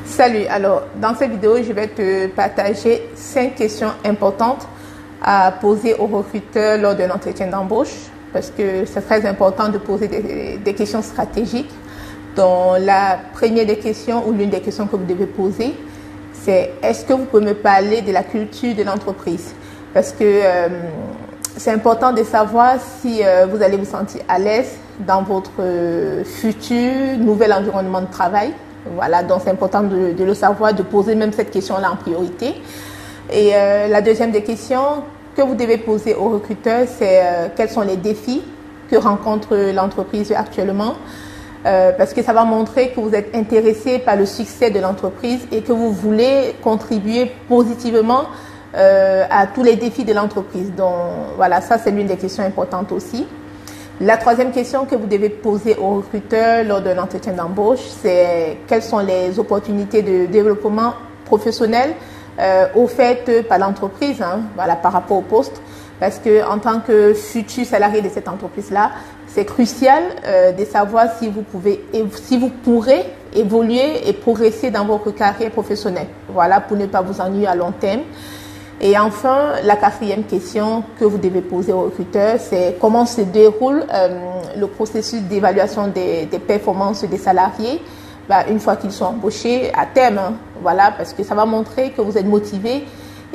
Salut, alors dans cette vidéo, je vais te partager 5 questions importantes à poser aux recruteurs lors d'un entretien d'embauche parce que c'est très important de poser des questions stratégiques. Donc la première des questions ou l'une des questions que vous devez poser, c'est est-ce que vous pouvez me parler de la culture de l'entreprise? Parce que c'est important de savoir si vous allez vous sentir à l'aise dans votre futur nouvel environnement de travail. Voilà, donc c'est important de le savoir, de poser même cette question-là en priorité. Et la deuxième des questions que vous devez poser aux recruteurs, c'est quels sont les défis que rencontre l'entreprise actuellement, parce que ça va montrer que vous êtes intéressé par le succès de l'entreprise et que vous voulez contribuer positivement à tous les défis de l'entreprise. Donc voilà, ça c'est l'une des questions importantes aussi. La troisième question que vous devez poser aux recruteurs lors de l'entretien d'embauche, c'est quelles sont les opportunités de développement professionnel offertes par l'entreprise, voilà, par rapport au poste. Parce que en tant que futur salarié de cette entreprise-là, c'est crucial de savoir si vous pourrez évoluer et progresser dans votre carrière professionnelle. Voilà, pour ne pas vous ennuyer à long terme. Et enfin, la quatrième question que vous devez poser aux recruteurs, c'est comment se déroule le processus d'évaluation des performances des salariés une fois qu'ils sont embauchés à terme. Voilà, parce que ça va montrer que vous êtes motivé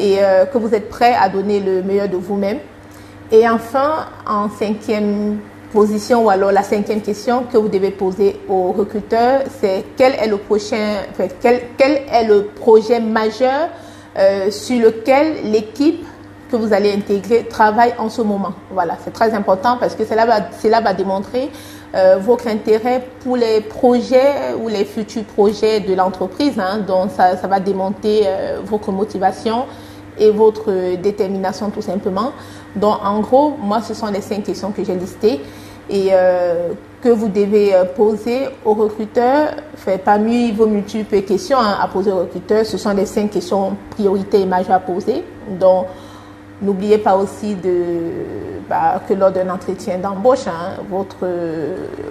et que vous êtes prêt à donner le meilleur de vous-même. Et enfin, en cinquième position, ou alors la cinquième question que vous devez poser aux recruteurs, c'est quel est le projet majeur sur lequel l'équipe que vous allez intégrer travaille en ce moment. Voilà, c'est très important parce que cela va démontrer votre intérêt pour les projets ou les futurs projets de l'entreprise. Donc, ça va démontrer votre motivation et votre détermination tout simplement. Donc, en gros, moi, ce sont les 5 questions que j'ai listées et que vous devez poser aux recruteurs. Parmi vos multiples questions à poser aux recruteurs, ce sont les 5 questions prioritaires et majeures à poser. Donc, n'oubliez pas aussi que lors d'un entretien d'embauche, votre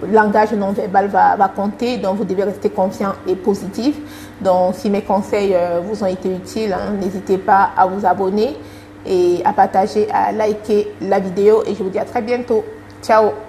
langage non verbal va compter. Donc, vous devez rester confiant et positif. Donc, si mes conseils vous ont été utiles, n'hésitez pas à vous abonner et à partager, à liker la vidéo. Et je vous dis à très bientôt. Ciao!